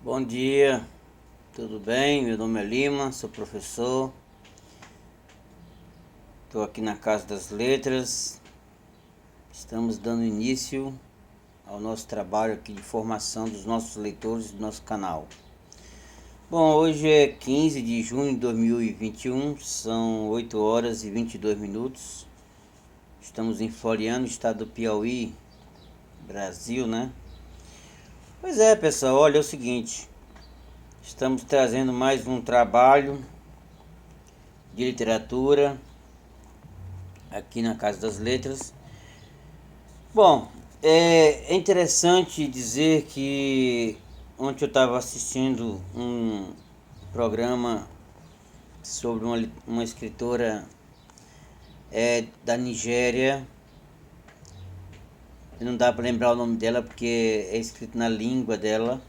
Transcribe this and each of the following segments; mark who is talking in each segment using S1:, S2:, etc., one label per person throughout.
S1: Bom dia, tudo bem? Meu nome é Lima, sou professor. Estou aqui na Casa das Letras. Estamos dando início ao nosso trabalho aqui de formação dos nossos leitores do nosso canal. Bom, hoje é 15 de junho de 2021, são 8 horas e 22 minutos. Estamos em Floriano, estado do Piauí, Brasil, né? Pois é, pessoal, olha, é o seguinte. Estamos trazendo mais um trabalho de literatura aqui na Casa das Letras. Bom, é interessante dizer que ontem eu estava assistindo um programa sobre uma escritora da Nigéria. Não dá para lembrar o nome dela porque é escrito na língua dela.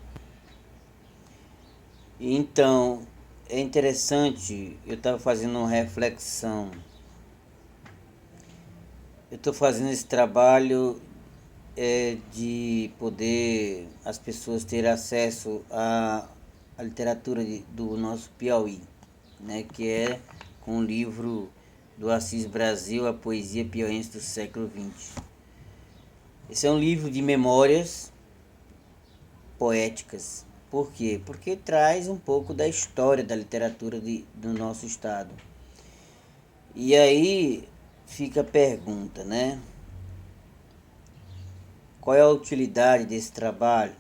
S1: Então, é interessante, eu estava fazendo uma reflexão. Eu estou fazendo esse trabalho de poder as pessoas terem acesso à literatura do nosso Piauí, né, que é com o livro do Assis Brasil, a poesia piauiense do século XX. Esse é um livro de memórias poéticas. Por quê? Porque traz um pouco da história da literatura do nosso estado. E aí fica a pergunta, né? Qual é a utilidade desse trabalho?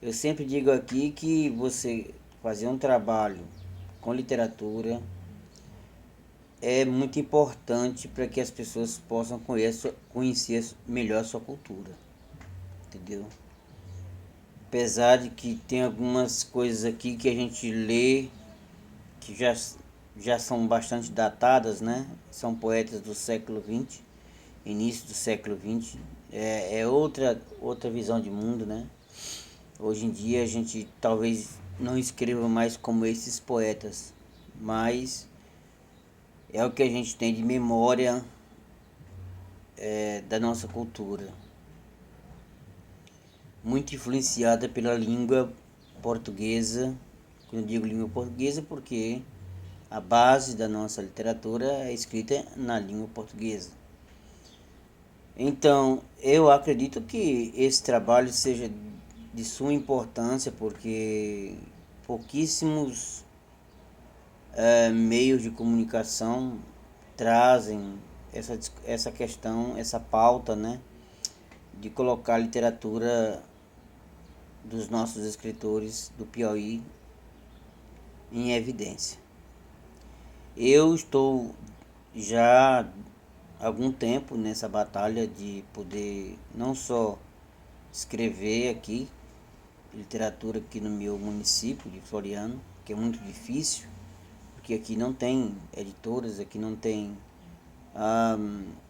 S1: Eu sempre digo aqui que você fazer um trabalho com literatura é muito importante para que as pessoas possam conhecer melhor a sua cultura, entendeu? Apesar de que tem algumas coisas aqui que a gente lê que já são bastante datadas, né? São poetas do século XX, início do século XX. É outra visão de mundo, né? Hoje em dia a gente talvez não escreva mais como esses poetas, mas é o que a gente tem de memória da nossa cultura, muito influenciada pela língua portuguesa. Quando eu digo língua portuguesa, porque a base da nossa literatura é escrita na língua portuguesa. Então, eu acredito que esse trabalho seja de suma importância, porque pouquíssimos meios de comunicação trazem essa questão, essa pauta, né, de colocar a literatura dos nossos escritores do Piauí em evidência. Eu estou já há algum tempo nessa batalha de poder não só escrever aqui literatura aqui no meu município de Floriano, que é muito difícil, porque aqui não tem editoras, aqui não tem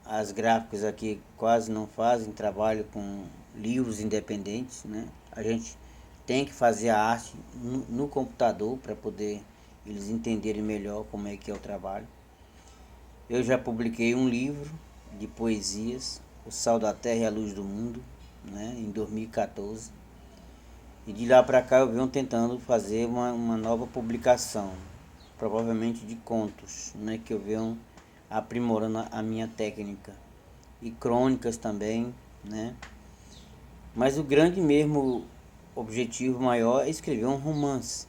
S1: as gráficas aqui quase não fazem trabalho com livros independentes, né? A gente tem que fazer a arte no computador para poder eles entenderem melhor como é que é o trabalho. Eu já publiquei um livro de poesias, O Sal da Terra e a Luz do Mundo, né, em 2014. E de lá para cá eu venho tentando fazer uma nova publicação, provavelmente de contos, né, que eu venho aprimorando a minha técnica. E crônicas também, né? Mas o grande mesmo objetivo maior é escrever um romance,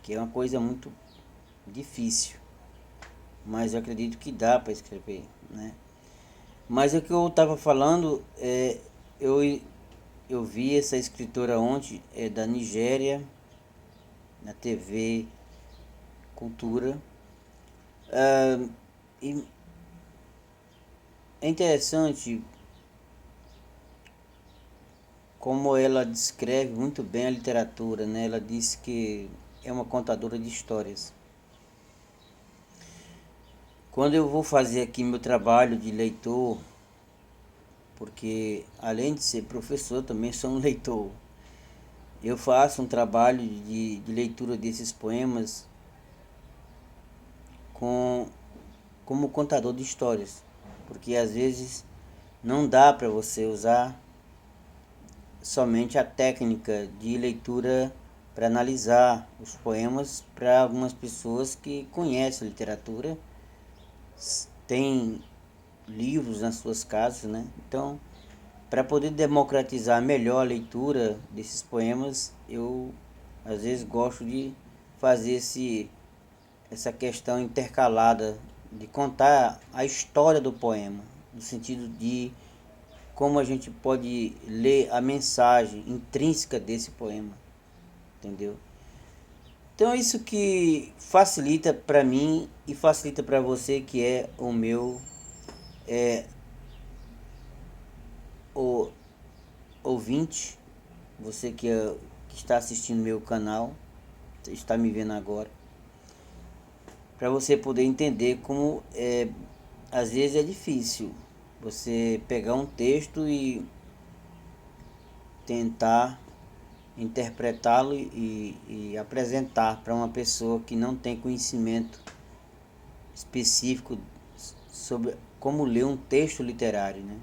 S1: que é uma coisa muito difícil, mas eu acredito que dá para escrever, né? Mas o que eu estava falando eu eu vi essa escritora ontem, da Nigéria, na TV Cultura. E é interessante como ela descreve muito bem a literatura, né? Ela diz que é uma contadora de histórias. Quando eu vou fazer aqui meu trabalho de leitor, porque além de ser professor, também sou um leitor. Eu faço um trabalho de leitura desses poemas com, como contador de histórias, porque às vezes não dá para você usar somente a técnica de leitura para analisar os poemas para algumas pessoas que conhecem a literatura, têm livros nas suas casas, né? Então, para poder democratizar melhor a leitura desses poemas, eu às vezes gosto de fazer essa questão intercalada de contar a história do poema, no sentido de como a gente pode ler a mensagem intrínseca desse poema, entendeu? Então isso que facilita para mim e facilita para você que é o meu o, ouvinte, você que está assistindo meu canal, está me vendo agora, para você poder entender como às vezes é difícil você pegar um texto e tentar interpretá-lo e apresentar para uma pessoa que não tem conhecimento específico sobre como ler um texto literário, né?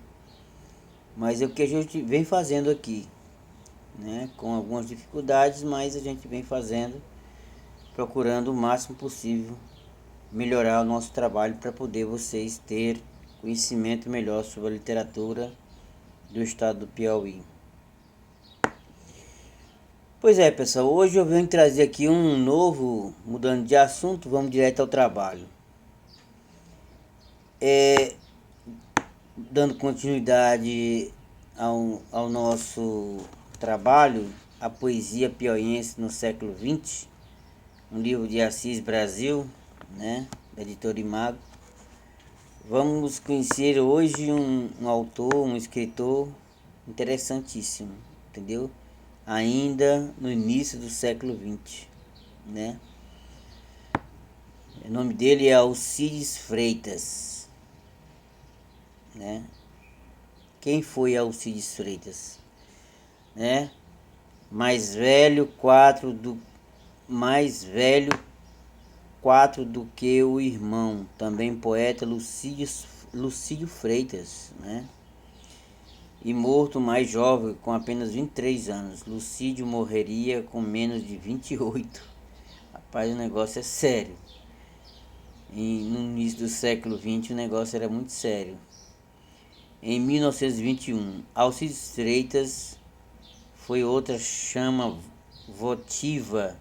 S1: Mas é o que a gente vem fazendo aqui, né? Com algumas dificuldades, mas a gente vem fazendo, procurando o máximo possível melhorar o nosso trabalho para poder vocês ter conhecimento melhor sobre a literatura do estado do Piauí. Pois é, pessoal, hoje eu venho trazer aqui um novo, mudando de assunto, vamos direto ao trabalho. Dando continuidade ao nosso trabalho, a poesia piauiense no século XX, um livro de Assis Brasil, né, da editora Imago. Vamos conhecer hoje um autor, um escritor interessantíssimo, entendeu? Ainda no início do século XX, né? O nome dele é Alcides Freitas, né? Quem foi Alcides Freitas, né? Mais velho quatro do que o irmão, também poeta Lucídio Freitas, né? E morto mais jovem, com apenas 23 anos. Lucídio morreria com menos de 28. Rapaz, o negócio é sério. E no início do século XX o negócio era muito sério. Em 1921, Alcides Freitas foi outra chama votiva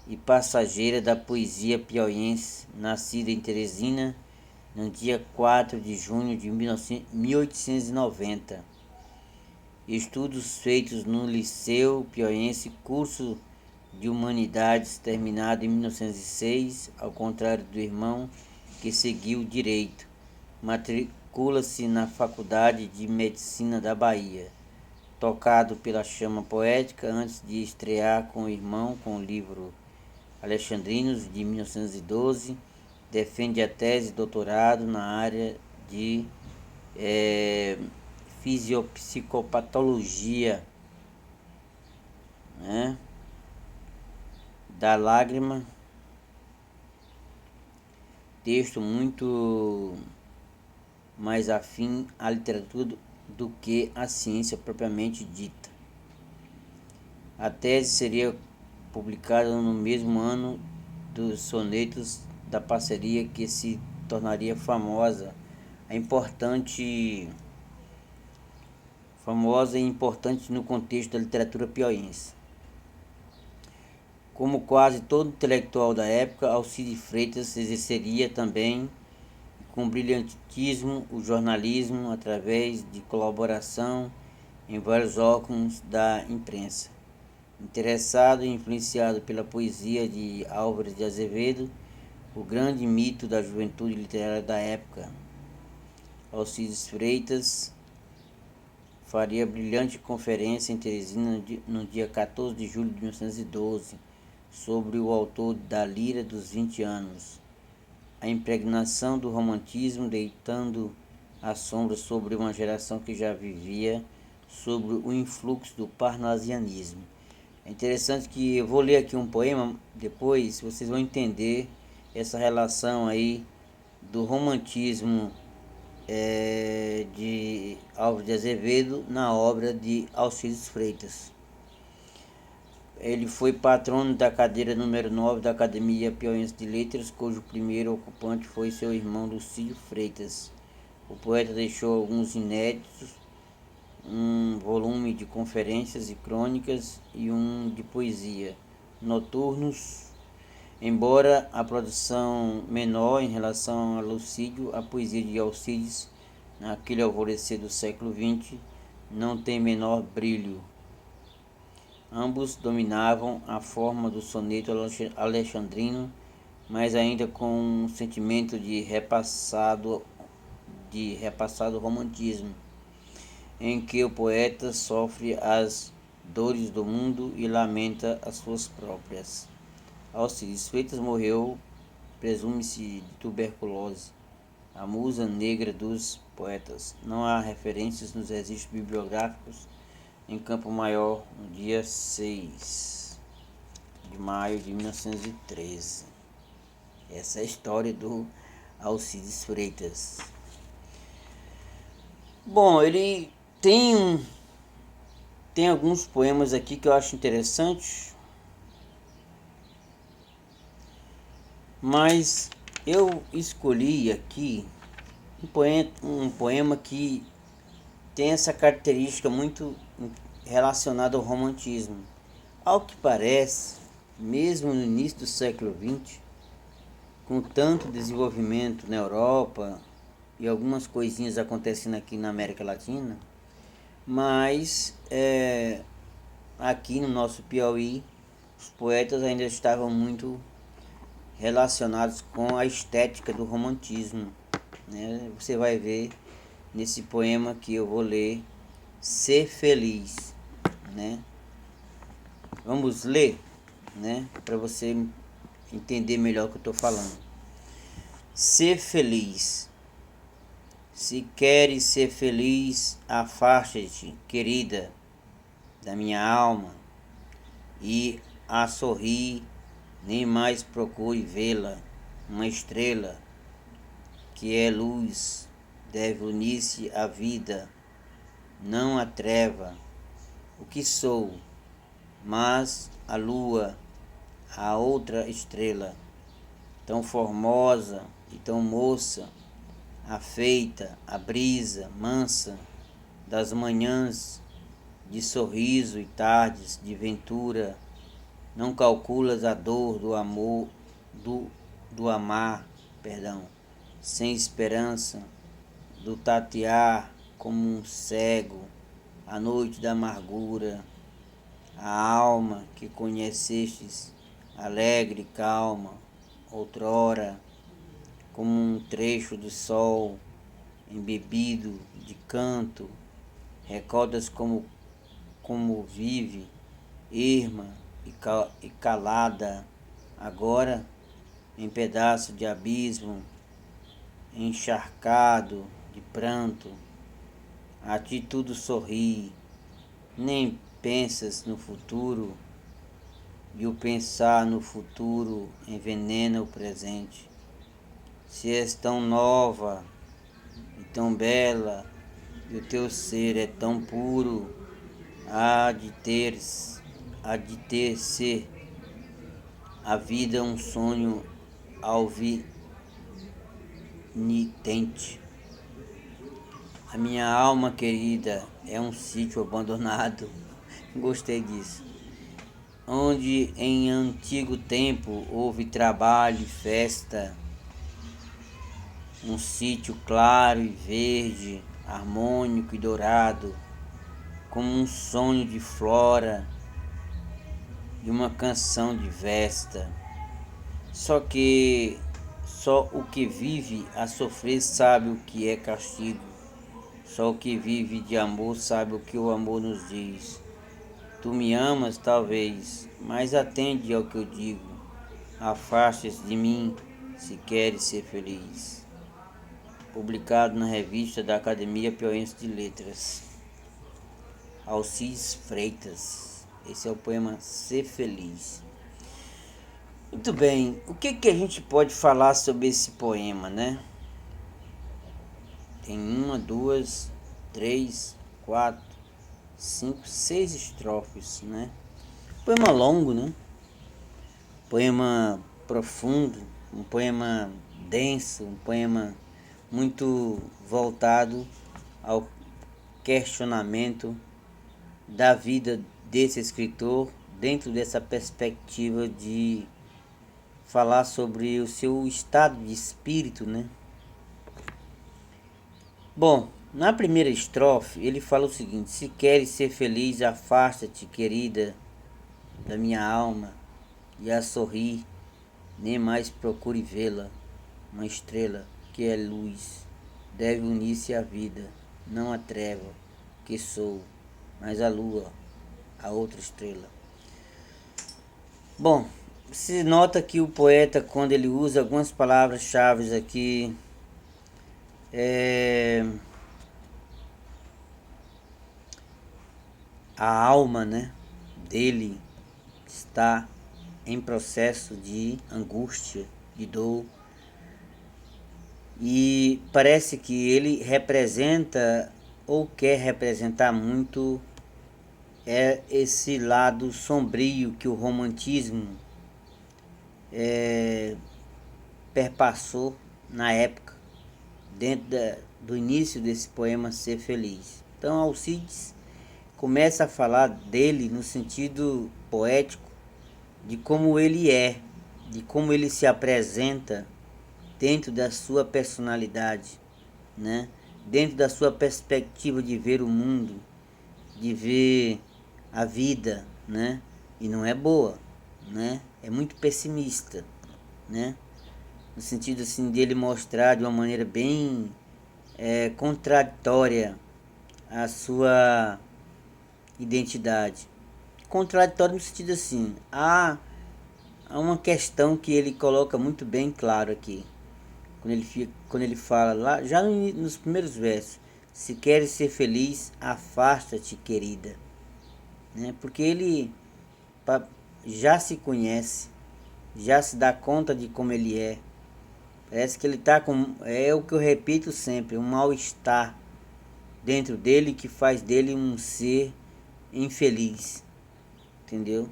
S1: e passageira da poesia piauiense, nascida em Teresina no dia 4 de junho de 1890. Estudos feitos no Liceu Piauiense, curso de Humanidades, terminado em 1906, ao contrário do irmão, que seguiu Direito. Matricula-se na Faculdade de Medicina da Bahia. Tocado pela chama poética, antes de estrear com o irmão com o livro Alexandrinos, de 1912, defende a tese de doutorado na área de fisiopsicopatologia, né, da lágrima. Texto muito mais afim à literatura do que à ciência propriamente dita. A tese seria publicada no mesmo ano dos sonetos da parceria que se tornaria famosa e importante no contexto da literatura piauiense. Como quase todo intelectual da época, Alcides Freitas exerceria também com brilhantismo o jornalismo através de colaboração em vários órgãos da imprensa. Interessado e influenciado pela poesia de Álvares de Azevedo, o grande mito da juventude literária da época, Alcides Freitas faria brilhante conferência em Teresina no dia 14 de julho de 1912 sobre o autor da Lira dos 20 anos, a impregnação do romantismo deitando a sombra sobre uma geração que já vivia sobre o influxo do parnasianismo. É interessante que eu vou ler aqui um poema, depois vocês vão entender essa relação aí do romantismo de Álvares de Azevedo na obra de Alcides Freitas. Ele foi patrono da cadeira número 9 da Academia Piauiense de Letras, cujo primeiro ocupante foi seu irmão Lucídio Freitas. O poeta deixou alguns inéditos, um volume de conferências e crônicas e um de poesia, Noturnos. Embora a produção menor em relação a Lucídio, a poesia de Alcides, naquele alvorecer do século XX, não tem menor brilho. Ambos dominavam a forma do soneto alexandrino, mas ainda com um sentimento de repassado romantismo, em que o poeta sofre as dores do mundo e lamenta as suas próprias. Alcides Freitas morreu, presume-se, de tuberculose, a musa negra dos poetas. Não há referências nos registros bibliográficos em Campo Maior, no dia 6 de maio de 1913. Essa é a história do Alcides Freitas. Bom, ele tem alguns poemas aqui que eu acho interessantes, mas eu escolhi aqui um poema que tem essa característica muito relacionada ao romantismo. Ao que parece, mesmo no início do século XX, com tanto desenvolvimento na Europa e algumas coisinhas acontecendo aqui na América Latina, mas aqui no nosso Piauí, os poetas ainda estavam muito relacionados com a estética do romantismo, né? Você vai ver nesse poema que eu vou ler, Ser Feliz, né? Vamos ler, né? Para você entender melhor o que eu estou falando. Ser feliz. Se queres ser feliz, afasta-te, querida, da minha alma, e a sorrir, nem mais procure vê-la, uma estrela que é luz, deve unir-se à vida, não a treva, o que sou, mas a lua, a outra estrela, tão formosa e tão moça, afeita, a brisa mansa das manhãs de sorriso e tardes de ventura, não calculas a dor do amor, do amar, sem esperança, do tatear como um cego, a noite da amargura, a alma que conhecestes, alegre e calma, outrora, como um trecho do sol, embebido de canto, recordas como vive, erma e calada, agora em pedaço de abismo, encharcado de pranto, a ti tudo sorri, nem pensas no futuro, e o pensar no futuro envenena o presente. Se és tão nova e tão bela, e o teu ser é tão puro, há de ter ser a vida um sonho alvinitente. A minha alma querida é um sítio abandonado, gostei disso, onde em antigo tempo houve trabalho e festa, um sítio claro e verde, harmônico e dourado, como um sonho de flora e uma canção de Vesta. Só o que vive a sofrer sabe o que é castigo. Só o que vive de amor sabe o que o amor nos diz. Tu me amas, talvez, mas atende ao que eu digo. Afastes de mim se queres ser feliz. Publicado na revista da Academia Piauiense de Letras. Alcides Freitas. Esse é o poema Ser Feliz. Muito bem, o que a gente pode falar sobre esse poema, né? Tem 1, 2, 3, 4, 5, 6 estrofes, né? Poema longo, né? Poema profundo, um poema denso, um poema muito voltado ao questionamento da vida desse escritor dentro dessa perspectiva de falar sobre o seu estado de espírito, né? Bom, na primeira estrofe ele fala o seguinte: se queres ser feliz, afasta-te, querida, da minha alma, e a sorrir, nem mais procure vê-la. Uma estrela que é luz deve unir-se à vida, não a treva que sou, mas a lua, a outra estrela. Bom, se nota que o poeta, quando ele usa algumas palavras-chave aqui, a alma, né, dele está em processo de angústia, de dor, e parece que ele representa ou quer representar muito esse lado sombrio que o romantismo perpassou na época, dentro do início desse poema Ser Feliz. Então Alcides começa a falar dele no sentido poético, de como ele é, de como ele se apresenta dentro da sua personalidade, né? Dentro da sua perspectiva de ver o mundo, de ver a vida, né? E não é boa, né? É muito pessimista, né? No sentido assim dele mostrar de uma maneira bem contraditória a sua identidade. Contraditório no sentido assim, há uma questão que ele coloca muito bem claro aqui, quando ele fala lá, já nos primeiros versos: se queres ser feliz, afasta-te, querida, né? Porque ele já se conhece, já se dá conta de como ele é. Parece que ele está com, é o que eu repito sempre, um mal-estar dentro dele que faz dele um ser infeliz, entendeu?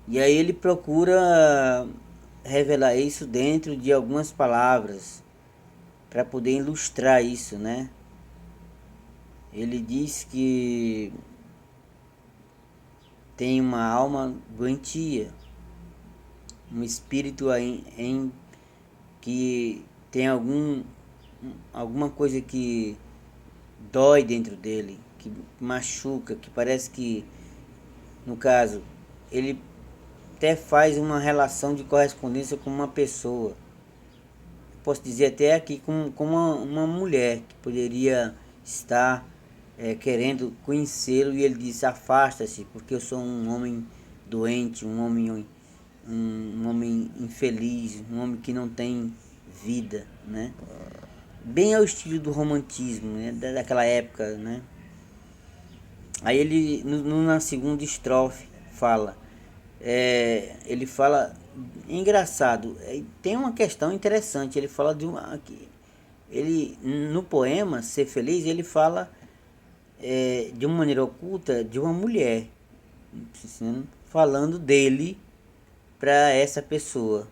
S1: E aí ele procura revelar isso dentro de algumas palavras para poder ilustrar isso, né? Ele diz que tem uma alma doentia, um espírito em que tem alguma coisa que dói dentro dele, que machuca, que parece que, no caso, ele até faz uma relação de correspondência com uma pessoa. Posso dizer até aqui com uma mulher que poderia estar querendo conhecê-lo, e ele diz: afasta-se, porque eu sou um homem doente, um homem infeliz, um homem que não tem vida, né? Bem ao estilo do romantismo, né? Daquela época, né? Aí ele, na segunda estrofe, fala, ele fala, engraçado, tem uma questão interessante, ele fala de uma, ele, no poema Ser Feliz, ele fala de uma maneira oculta de uma mulher, assim, falando dele para essa pessoa.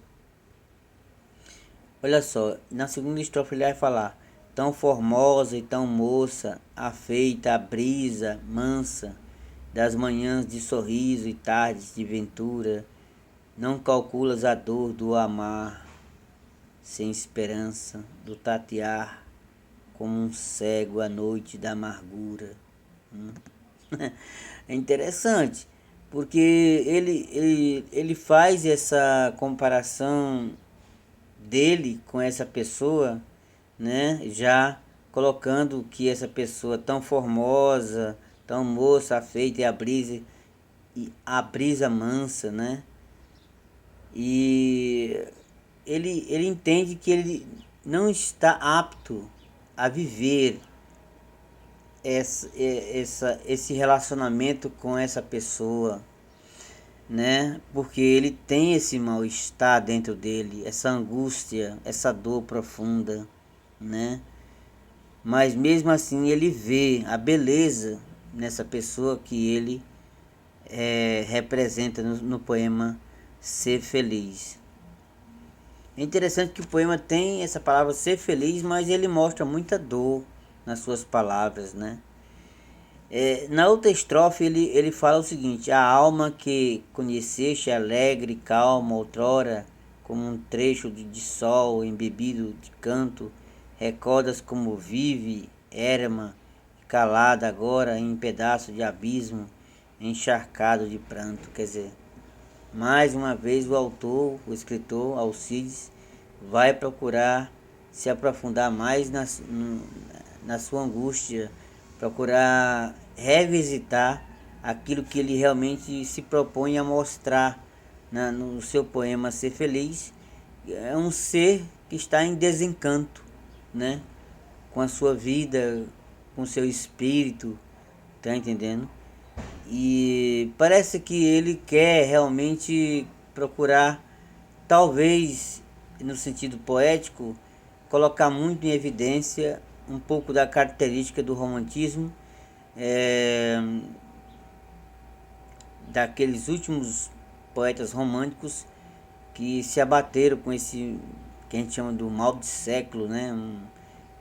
S1: Olha só, na segunda estrofe ele vai falar: tão formosa e tão moça, afeita a brisa mansa das manhãs de sorriso e tardes de ventura, não calculas a dor do amar, sem esperança, do tatear, como um cego à noite da amargura. É interessante, porque ele faz essa comparação dele com essa pessoa, né? Já colocando que essa pessoa tão formosa, tão moça, afeita e a brisa mansa, né? E ele entende que ele não está apto a viver esse relacionamento com essa pessoa, né? Porque ele tem esse mal-estar dentro dele, essa angústia, essa dor profunda, né? Mas mesmo assim ele vê a beleza nessa pessoa que ele representa no poema Ser Feliz. É interessante que o poema tem essa palavra ser feliz, mas ele mostra muita dor nas suas palavras, né? Na outra estrofe ele fala o seguinte: a alma que conheceste alegre, calma, outrora, como um trecho de sol embebido de canto, recordas como vive, erma, calada agora em pedaço de abismo, encharcado de pranto. Quer dizer, mais uma vez o autor, o escritor Alcides, vai procurar se aprofundar mais na sua angústia, procurar revisitar aquilo que ele realmente se propõe a mostrar no seu poema Ser Feliz. É um ser que está em desencanto, né? Com a sua vida, com o seu espírito, tá entendendo? E parece que ele quer realmente procurar, talvez no sentido poético, colocar muito em evidência um pouco da característica do romantismo, é, daqueles últimos poetas românticos que se abateram com esse que a gente chama do mal de século, né?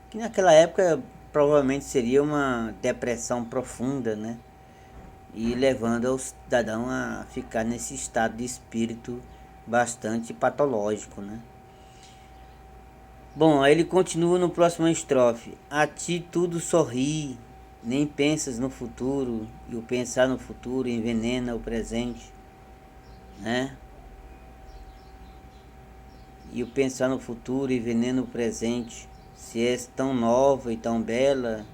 S1: Que naquela época provavelmente seria uma depressão profunda, né? E levando o cidadão a ficar nesse estado de espírito bastante patológico, né? Bom, aí ele continua no próximo estrofe: a ti tudo sorri, nem pensas no futuro, e o pensar no futuro envenena o presente, né? E o pensar no futuro envenena o presente. Se és tão nova e tão bela,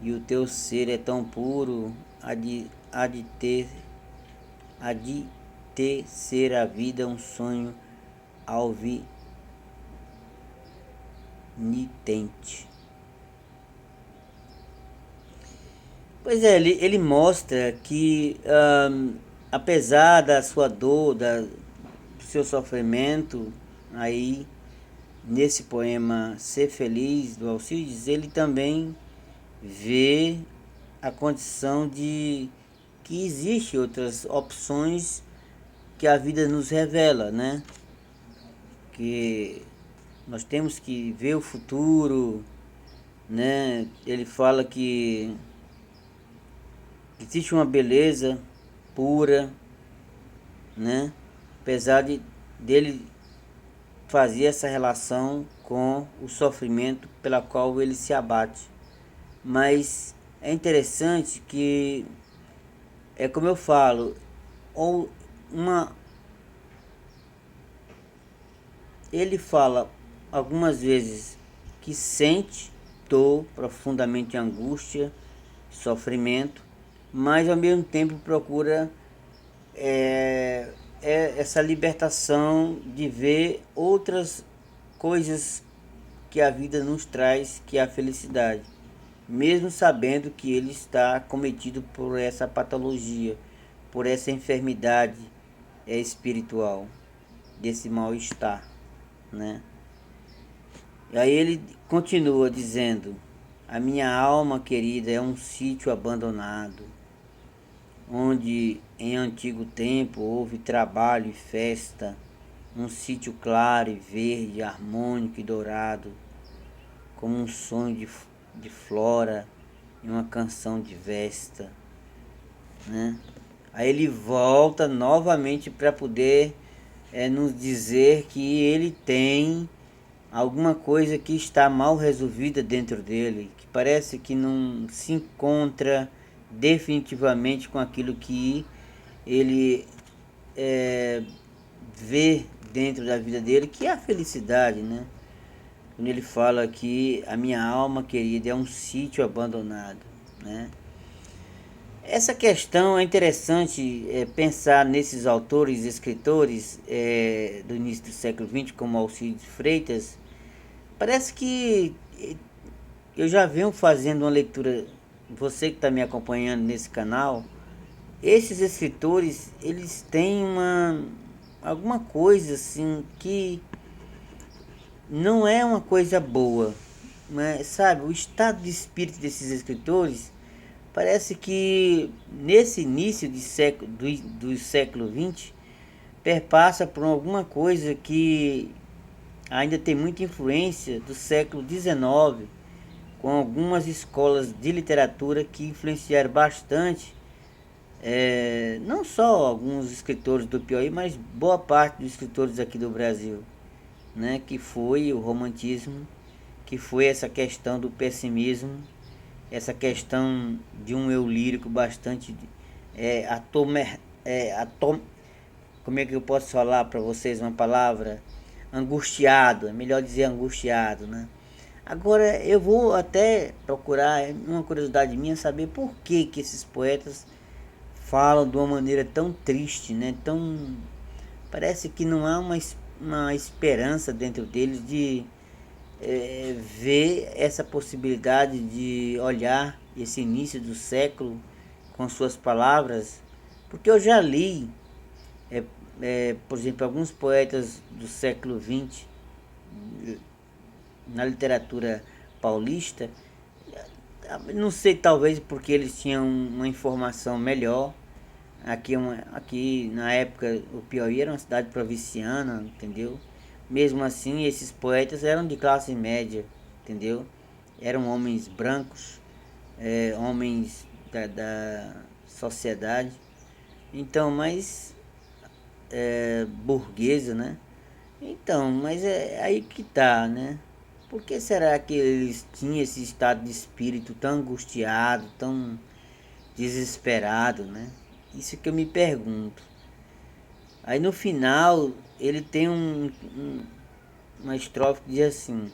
S1: e o teu ser é tão puro, há de ter ser a vida um sonho alvinitente. Pois é, ele mostra que, apesar da sua dor, do seu sofrimento, aí nesse poema Ser Feliz do Alcides, ele também vê a condição de que existe outras opções que a vida nos revela, né? Que nós temos que ver o futuro, né? Ele fala que existe uma beleza pura, né? Apesar dele fazer essa relação com o sofrimento pela qual ele se abate. Mas é interessante que, é como eu falo, ou uma ele fala algumas vezes que sente dor, profundamente angústia, sofrimento, mas ao mesmo tempo procura essa libertação de ver outras coisas que a vida nos traz, que é a felicidade, mesmo sabendo que ele está cometido por essa patologia, por essa enfermidade espiritual, desse mal-estar, né? E aí ele continua dizendo: a minha alma querida é um sítio abandonado, onde em antigo tempo houve trabalho e festa, um sítio claro e verde, harmônico e dourado, como um sonho de flora e uma canção de Vesta, né? Aí ele volta novamente para poder nos dizer que ele tem alguma coisa que está mal resolvida dentro dele, que parece que não se encontra definitivamente com aquilo que ele vê dentro da vida dele, que é a felicidade, né? Quando ele fala que a minha alma querida é um sítio abandonado, né? Essa questão é interessante pensar nesses autores, escritores do início do século XX, como Alcides Freitas. Parece que eu já venho fazendo uma leitura, você que está me acompanhando nesse canal, esses escritores, eles têm alguma coisa assim que não é uma coisa boa, né? Sabe, o estado de espírito desses escritores parece que nesse início de século, do século XX, perpassa por alguma coisa que ainda tem muita influência do século XIX, com algumas escolas de literatura que influenciaram bastante, não só alguns escritores do Piauí, mas boa parte dos escritores aqui do Brasil, né? Que foi o romantismo, que foi essa questão do pessimismo, essa questão de um eu lírico bastante como é que eu posso falar para vocês uma palavra? Angustiado, é melhor dizer angustiado, né? Agora eu vou até procurar, uma curiosidade minha, saber por que que esses poetas falam de uma maneira tão triste, né? Tão, parece que não há uma esperança dentro deles de ver essa possibilidade de olhar esse início do século com suas palavras, porque eu já li, por exemplo, alguns poetas do século XX na literatura paulista. Não sei, talvez porque eles tinham uma informação melhor. Aqui na época o Piauí era uma cidade provinciana, entendeu? Mesmo assim, esses poetas eram de classe média, entendeu? Eram homens brancos, homens da sociedade. Então, mas burguesa, né? Então, mas é aí que tá, né? Por que será que eles tinham esse estado de espírito tão angustiado, tão desesperado, né? Isso que eu me pergunto. Aí no final ele tem uma estrofe que diz assim: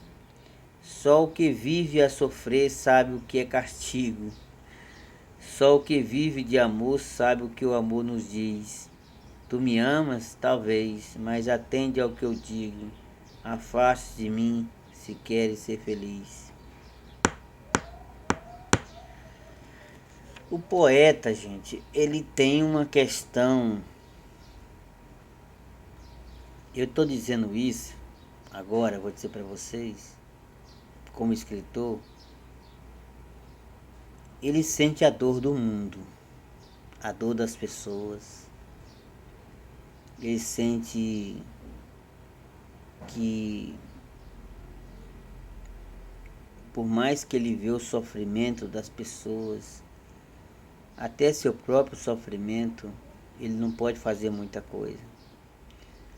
S1: só o que vive a sofrer sabe o que é castigo. Só o que vive de amor sabe o que o amor nos diz. Tu me amas, talvez, mas atende ao que eu digo. Afaste de mim se queres ser feliz. O poeta, gente, ele tem uma questão. Eu estou dizendo isso agora, vou dizer para vocês, como escritor, ele sente a dor do mundo, a dor das pessoas. Ele sente que, por mais que ele vê o sofrimento das pessoas, até seu próprio sofrimento, ele não pode fazer muita coisa,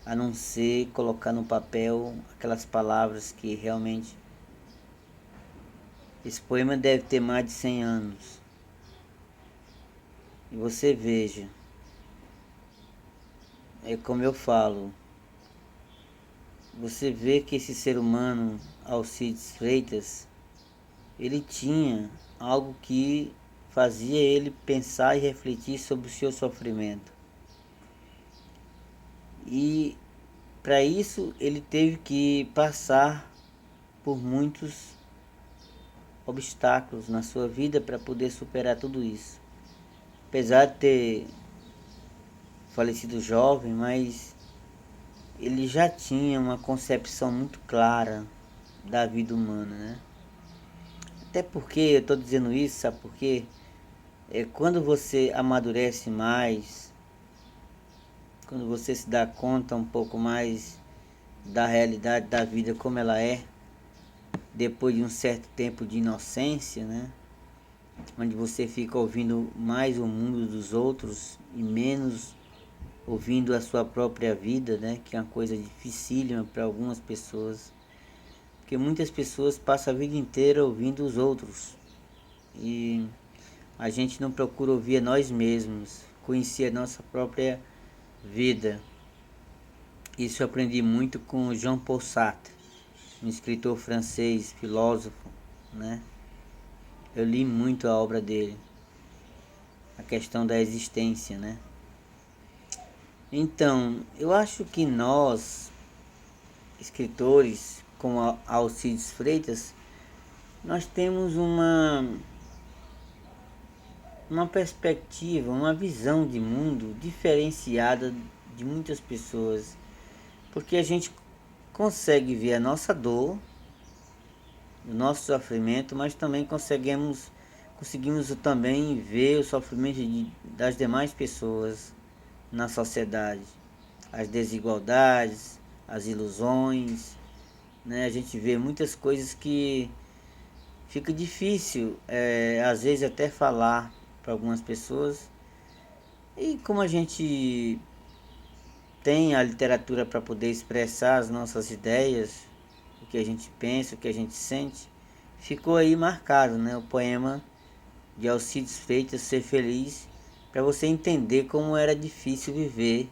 S1: a não ser colocar no papel aquelas palavras que realmente... Esse poema deve ter mais de 100 anos. E você veja, é como eu falo, você vê que esse ser humano, Alcides Freitas, ele tinha algo que fazia ele pensar e refletir sobre o seu sofrimento. E para isso ele teve que passar por muitos obstáculos na sua vida para poder superar tudo isso. Apesar de ter falecido jovem, mas ele já tinha uma concepção muito clara da vida humana, né? Até porque eu estou dizendo isso, sabe por quê? Quando você amadurece mais, quando você se dá conta um pouco mais da realidade da vida como ela é, depois de um certo tempo de inocência, né? Onde você fica ouvindo mais o mundo dos outros e menos ouvindo a sua própria vida, né? Que é uma coisa dificílima para algumas pessoas, porque muitas pessoas passam a vida inteira ouvindo os outros e a gente não procura ouvir a nós mesmos, conhecer a nossa própria vida. Isso eu aprendi muito com Jean-Paul Sartre, um escritor francês, filósofo, né? Eu li muito a obra dele, a questão da existência, né? Então, eu acho que nós, escritores como Alcides Freitas, nós temos uma perspectiva, uma visão de mundo diferenciada de muitas pessoas, porque a gente consegue ver a nossa dor, o nosso sofrimento, mas também conseguimos conseguimos também ver o sofrimento das demais pessoas na sociedade, as desigualdades, as ilusões, né? A gente vê muitas coisas que fica difícil, às vezes até falar para algumas pessoas. E como a gente tem a literatura para poder expressar as nossas ideias, o que a gente pensa, o que a gente sente, ficou aí marcado, né? O poema de Alcides Freitas, Ser Feliz, para você entender como era difícil viver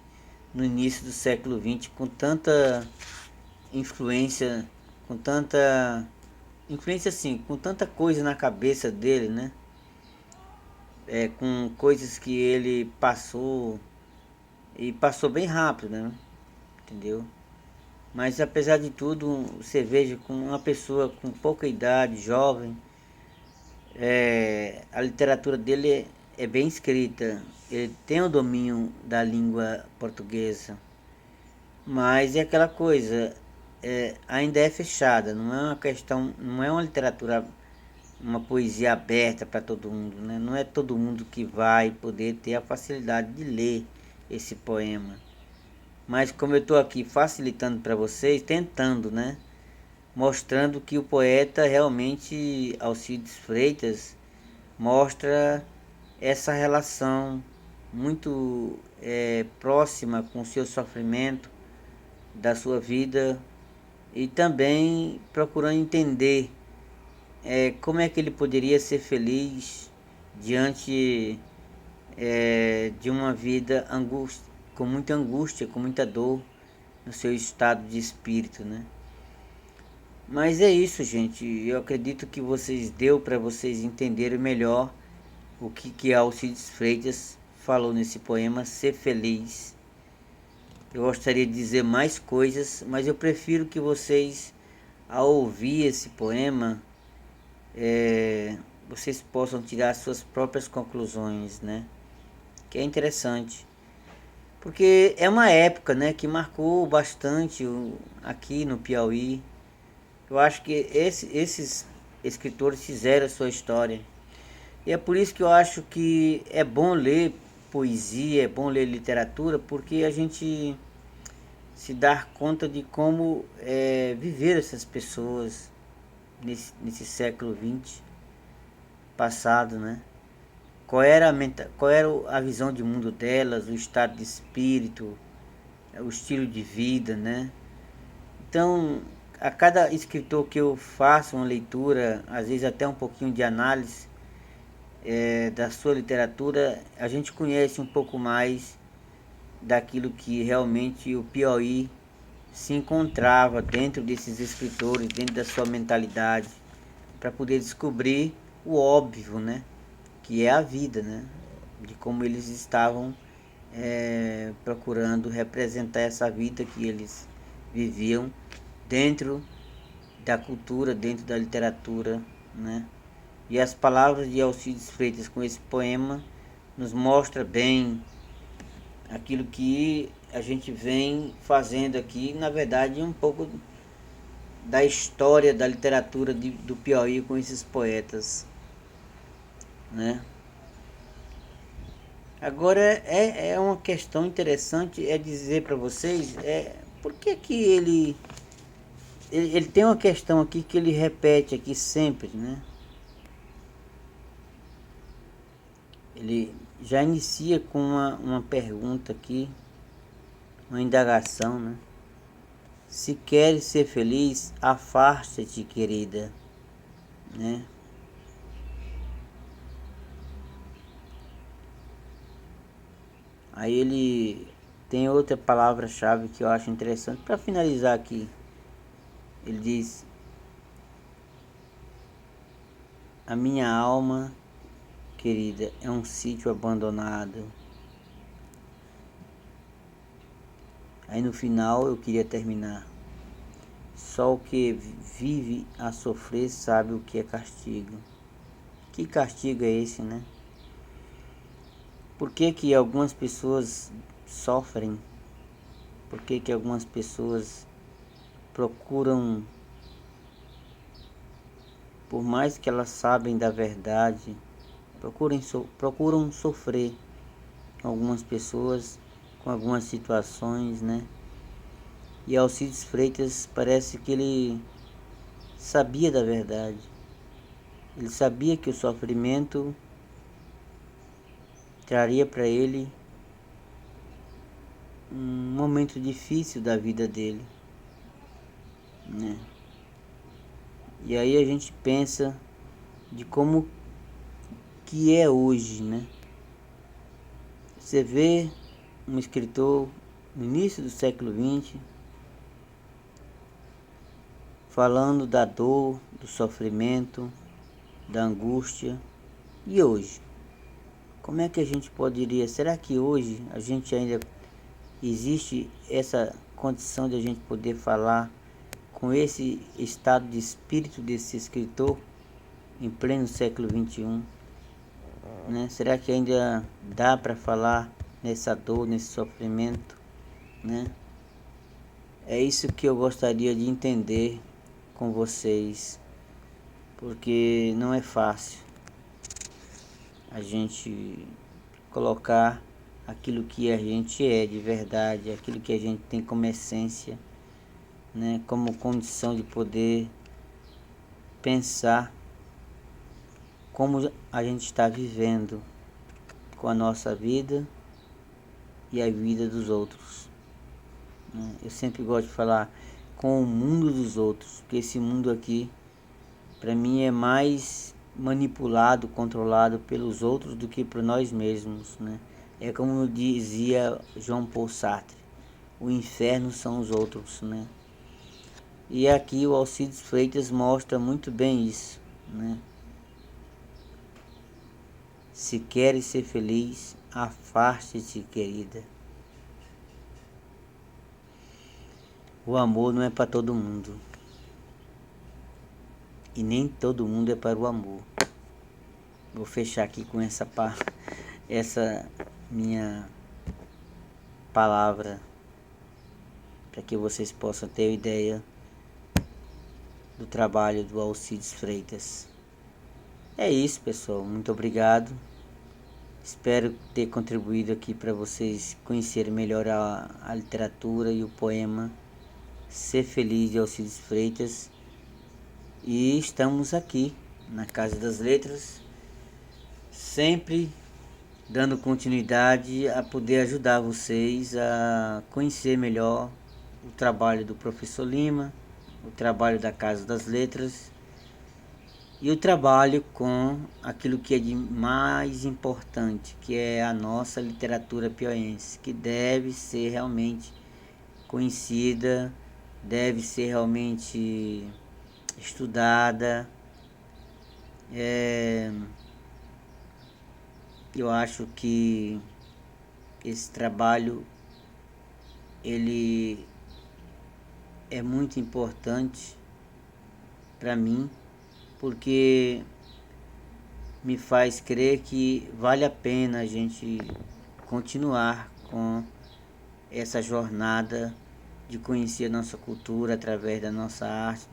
S1: no início do século XX com tanta influência, com tanta influência assim, com tanta coisa na cabeça dele, né? Com coisas que ele passou e passou bem rápido, né? Entendeu? Mas apesar de tudo, você veja com uma pessoa com pouca idade, jovem, a literatura dele é bem escrita. Ele tem o domínio da língua portuguesa, mas é aquela coisa, ainda é fechada, não é uma questão, não é uma literatura, uma poesia aberta para todo mundo, né? Não é todo mundo que vai poder ter a facilidade de ler esse poema. Mas como eu estou aqui facilitando para vocês, tentando, né? Mostrando que o poeta realmente, Alcides Freitas, mostra essa relação muito próxima com o seu sofrimento da sua vida e também procurando entender como é que ele poderia ser feliz diante de uma vida com muita angústia, com muita dor no seu estado de espírito, né? Mas é isso, gente. Eu acredito que deu para vocês entenderem melhor o que Alcides Freitas falou nesse poema, Ser Feliz. Eu gostaria de dizer mais coisas, mas eu prefiro que vocês, ao ouvir esse poema, vocês possam tirar suas próprias conclusões, né? Que é interessante. Porque é uma época, né, que marcou bastante aqui no Piauí. Eu acho que esses escritores fizeram a sua história. E é por isso que eu acho que é bom ler poesia, é bom ler literatura, porque a gente se dá conta de como viver essas pessoas nesse século XX passado, né? Qual era a visão de mundo delas, o estado de espírito, o estilo de vida, né? Então, a cada escritor que eu faço uma leitura, às vezes até um pouquinho de análise da sua literatura, a gente conhece um pouco mais daquilo que realmente o Piauí se encontrava dentro desses escritores, dentro da sua mentalidade, para poder descobrir o óbvio, né? Que é a vida, né? De como eles estavam procurando representar essa vida que eles viviam dentro da cultura, dentro da literatura, né? E as palavras de Alcides Freitas com esse poema nos mostra bem aquilo que a gente vem fazendo aqui, na verdade um pouco da história da literatura do Piauí com esses poetas, né? Agora é uma questão interessante dizer para vocês por que ele tem uma questão aqui que ele repete aqui sempre, né? Ele já inicia com uma pergunta aqui, uma indagação, né? Se queres ser feliz, afasta-te, querida, né? Aí ele tem outra palavra-chave que eu acho interessante para finalizar aqui. Ele diz: a minha alma, querida, é um sítio abandonado. Aí no final eu queria terminar: só o que vive a sofrer sabe o que é castigo. Que castigo é esse, né? Por que algumas pessoas sofrem? Por que algumas pessoas procuram, por mais que elas sabem da verdade, procuram sofrer com algumas pessoas, com algumas situações, né? E Alcides Freitas parece que ele sabia da verdade. Ele sabia que o sofrimento traria para ele um momento difícil da vida dele, né? E aí a gente pensa de como que é hoje, né? Você vê um escritor no início do século XX falando da dor, do sofrimento, da angústia. E hoje? Como é que a gente poderia... Será que hoje a gente ainda existe essa condição de a gente poder falar com esse estado de espírito desse escritor em pleno século XXI? Né? Será que ainda dá para falar nessa dor, nesse sofrimento? Né? É isso que eu gostaria de entender com vocês, porque não é fácil a gente colocar aquilo que a gente é de verdade, aquilo que a gente tem como essência, né, como condição de poder pensar como a gente está vivendo com a nossa vida e a vida dos outros, né? Eu sempre gosto de falar com o mundo dos outros, porque esse mundo aqui, para mim, é mais manipulado, controlado pelos outros do que por nós mesmos, né? É como dizia Jean Paul Sartre, o inferno são os outros, né? E aqui o Alcides Freitas mostra muito bem isso, né? Se queres ser feliz, afaste-te, querida. O amor não é para todo mundo. E nem todo mundo é para o amor. Vou fechar aqui com essa minha palavra, para que vocês possam ter ideia do trabalho do Alcides Freitas. É isso, pessoal. Muito obrigado. Espero ter contribuído aqui para vocês conhecerem melhor a literatura e o poema Ser Feliz de Alcides Freitas. E estamos aqui na Casa das Letras, sempre dando continuidade a poder ajudar vocês a conhecer melhor o trabalho do professor Lima, o trabalho da Casa das Letras e o trabalho com aquilo que é de mais importante, que é a nossa literatura piauiense, que deve ser realmente conhecida, deve ser realmente estudada. Eu acho que esse trabalho ele é muito importante para mim, porque me faz crer que vale a pena a gente continuar com essa jornada de conhecer a nossa cultura através da nossa arte,